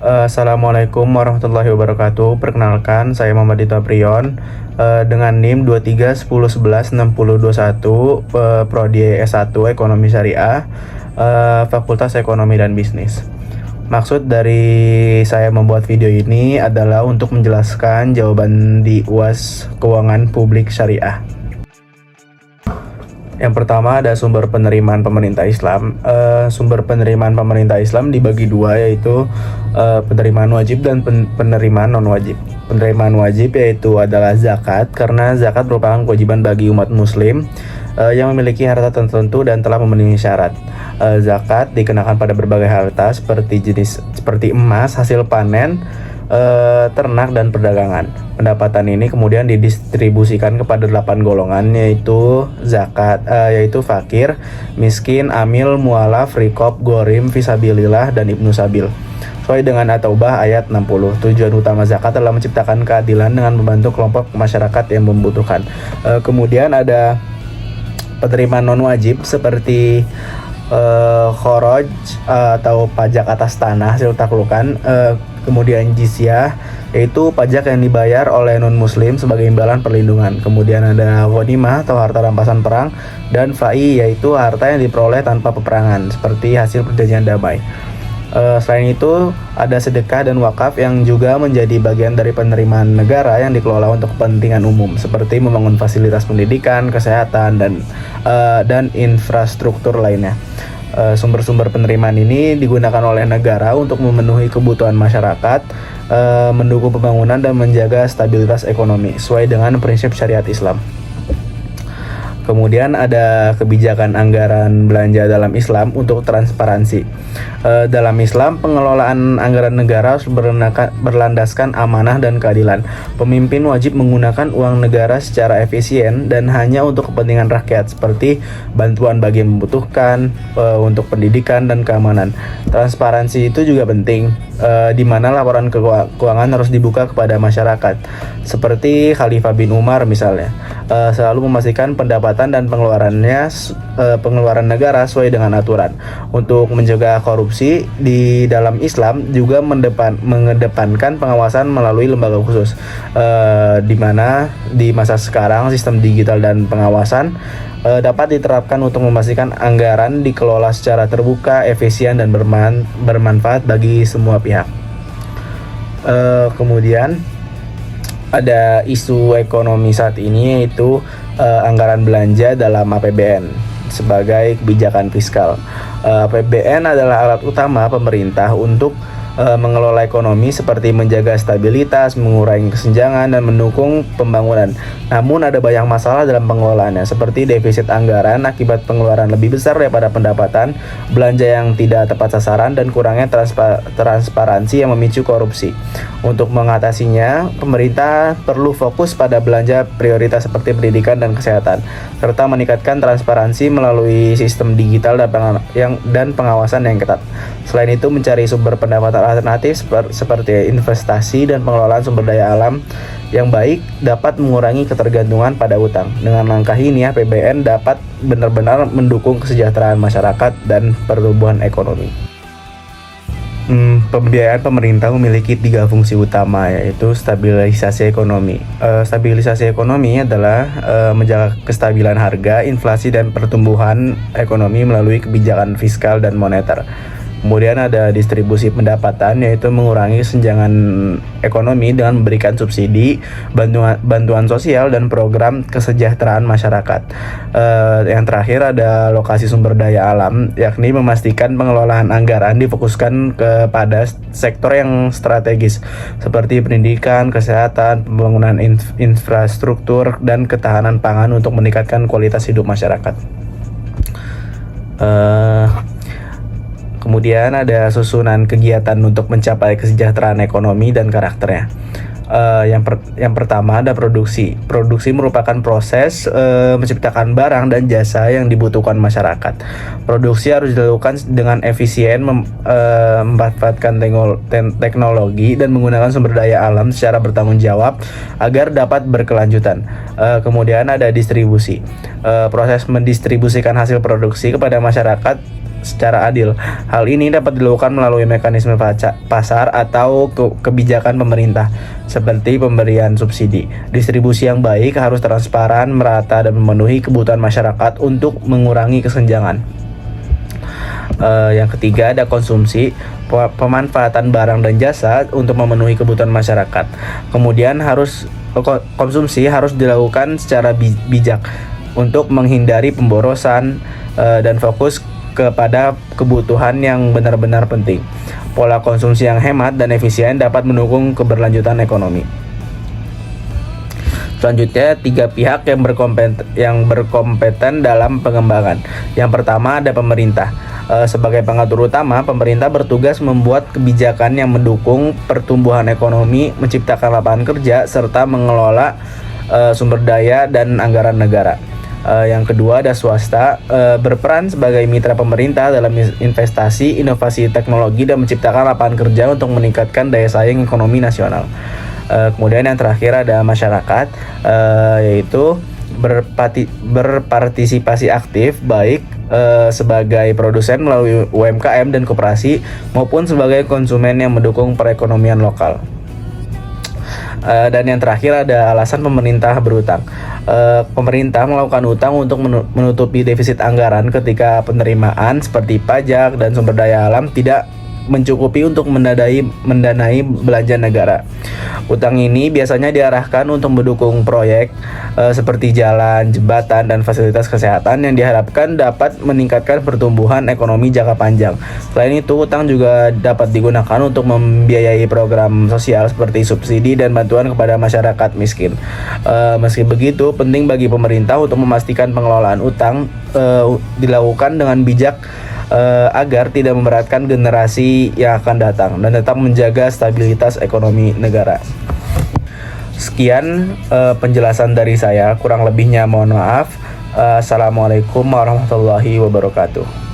Assalamualaikum warahmatullahi wabarakatuh. Perkenalkan, saya Muhammad Dito Aprion dengan NIM 2310116021, Prodi S1 Ekonomi Syariah, Fakultas Ekonomi dan Bisnis. Maksud dari saya membuat video ini adalah untuk menjelaskan jawaban di UAS Keuangan Publik Syariah. Yang pertama ada sumber penerimaan pemerintah Islam. Sumber penerimaan pemerintah Islam dibagi dua, yaitu penerimaan wajib dan penerimaan non wajib. Penerimaan wajib yaitu adalah zakat, karena zakat merupakan kewajiban bagi umat muslim yang memiliki harta tertentu dan telah memenuhi syarat. Zakat dikenakan pada berbagai harta seperti emas, hasil panen, ternak, dan perdagangan. Pendapatan ini kemudian didistribusikan kepada 8 golongan, yaitu zakat, yaitu fakir, miskin, amil, mualaf, rikob, gorim, fisabilillah, dan ibnu sabil. Sesuai dengan At-Taubah ayat 60, tujuan utama zakat adalah menciptakan keadilan dengan membantu kelompok masyarakat yang membutuhkan. Kemudian ada penerimaan non wajib seperti khoroj atau pajak atas tanah hasil taklukan, kemudian jizyah yaitu pajak yang dibayar oleh non muslim sebagai imbalan perlindungan. Kemudian ada ghanimah atau harta rampasan perang, dan fai yaitu harta yang diperoleh tanpa peperangan seperti hasil perjanjian damai. Selain itu ada sedekah dan wakaf yang juga menjadi bagian dari penerimaan negara yang dikelola untuk kepentingan umum seperti membangun fasilitas pendidikan, kesehatan, dan infrastruktur lainnya. Sumber-sumber penerimaan ini digunakan oleh negara untuk memenuhi kebutuhan masyarakat, mendukung pembangunan, dan menjaga stabilitas ekonomi sesuai dengan prinsip syariat Islam. Kemudian ada kebijakan anggaran belanja dalam Islam untuk transparansi. Dalam Islam, pengelolaan anggaran negara harus berlandaskan amanah dan keadilan. Pemimpin wajib menggunakan uang negara secara efisien dan hanya untuk kepentingan rakyat, seperti bantuan bagi yang membutuhkan, untuk pendidikan dan keamanan. Transparansi itu juga penting, di mana laporan keuangan harus dibuka kepada masyarakat. Seperti Khalifah bin Umar misalnya, selalu memastikan pendapatan dan pengeluaran negara sesuai dengan aturan. Untuk mencegah korupsi di dalam Islam juga mengedepankan pengawasan melalui lembaga khusus, di mana di masa sekarang sistem digital dan pengawasan dapat diterapkan untuk memastikan anggaran dikelola secara terbuka, efisien, dan bermanfaat bagi semua pihak. Kemudian ada isu ekonomi saat ini, yaitu anggaran belanja dalam APBN sebagai kebijakan fiskal. APBN adalah alat utama pemerintah untuk mengelola ekonomi, seperti menjaga stabilitas, mengurangi kesenjangan, dan mendukung pembangunan. Namun ada banyak masalah dalam pengelolaannya, seperti defisit anggaran akibat pengeluaran lebih besar daripada pendapatan, belanja yang tidak tepat sasaran, dan kurangnya transparansi yang memicu korupsi. Untuk mengatasinya, pemerintah perlu fokus pada belanja prioritas seperti pendidikan dan kesehatan, serta meningkatkan transparansi melalui sistem digital dan pengawasan yang ketat. Selain itu, mencari sumber pendapatan alternatif seperti investasi dan pengelolaan sumber daya alam yang baik dapat mengurangi ketergantungan pada utang. Dengan langkah ini, APBN dapat benar-benar mendukung kesejahteraan masyarakat dan pertumbuhan ekonomi. Pembiayaan pemerintah memiliki 3 fungsi utama, yaitu stabilisasi ekonomi. Stabilisasi ekonomi adalah menjaga kestabilan harga, inflasi, dan pertumbuhan ekonomi melalui kebijakan fiskal dan moneter. Kemudian ada distribusi pendapatan, yaitu mengurangi kesenjangan ekonomi dengan memberikan subsidi, bantuan sosial, dan program kesejahteraan masyarakat. Yang terakhir ada alokasi sumber daya alam, yakni memastikan pengelolaan anggaran difokuskan kepada sektor yang strategis seperti pendidikan, kesehatan, pembangunan infrastruktur, dan ketahanan pangan untuk meningkatkan kualitas hidup masyarakat. Kemudian ada susunan kegiatan untuk mencapai kesejahteraan ekonomi dan karakternya. Yang pertama ada produksi. Produksi merupakan proses menciptakan barang dan jasa yang dibutuhkan masyarakat. Produksi harus dilakukan dengan efisien, memanfaatkan teknologi, dan menggunakan sumber daya alam secara bertanggung jawab agar dapat berkelanjutan. Kemudian ada distribusi. Proses mendistribusikan hasil produksi kepada masyarakat secara adil. Hal ini dapat dilakukan melalui mekanisme pasar atau kebijakan pemerintah, seperti pemberian subsidi. Distribusi yang baik harus transparan, merata, dan memenuhi kebutuhan masyarakat untuk mengurangi kesenjangan. Yang ketiga ada konsumsi, pemanfaatan barang dan jasa untuk memenuhi kebutuhan masyarakat. Kemudian konsumsi harus dilakukan secara bijak untuk menghindari pemborosan dan fokus kepada kebutuhan yang benar-benar penting. Pola konsumsi yang hemat dan efisien dapat mendukung keberlanjutan ekonomi. Selanjutnya, 3 pihak yang berkompeten dalam pengembangan. Yang pertama ada pemerintah. Sebagai pengatur utama, pemerintah bertugas membuat kebijakan yang mendukung pertumbuhan ekonomi, menciptakan lapangan kerja, serta mengelola sumber daya dan anggaran negara. Yang kedua ada swasta, berperan sebagai mitra pemerintah dalam investasi, inovasi teknologi, dan menciptakan lapangan kerja untuk meningkatkan daya saing ekonomi nasional. Kemudian yang terakhir ada masyarakat, yaitu berpartisipasi aktif baik sebagai produsen melalui UMKM dan koperasi maupun sebagai konsumen yang mendukung perekonomian lokal. Dan yang terakhir ada alasan pemerintah berutang. Pemerintah melakukan utang untuk menutupi defisit anggaran ketika penerimaan seperti pajak dan sumber daya alam tidak mencukupi untuk mendanai belanja negara. Utang ini biasanya diarahkan untuk mendukung proyek seperti jalan, jembatan, dan fasilitas kesehatan yang diharapkan dapat meningkatkan pertumbuhan ekonomi jangka panjang. Selain itu, utang juga dapat digunakan untuk membiayai program sosial seperti subsidi dan bantuan kepada masyarakat miskin. Meski begitu, penting bagi pemerintah untuk memastikan pengelolaan utang dilakukan dengan bijak agar tidak memberatkan generasi yang akan datang dan tetap menjaga stabilitas ekonomi negara. Sekian penjelasan dari saya, kurang lebihnya mohon maaf. Assalamualaikum warahmatullahi wabarakatuh.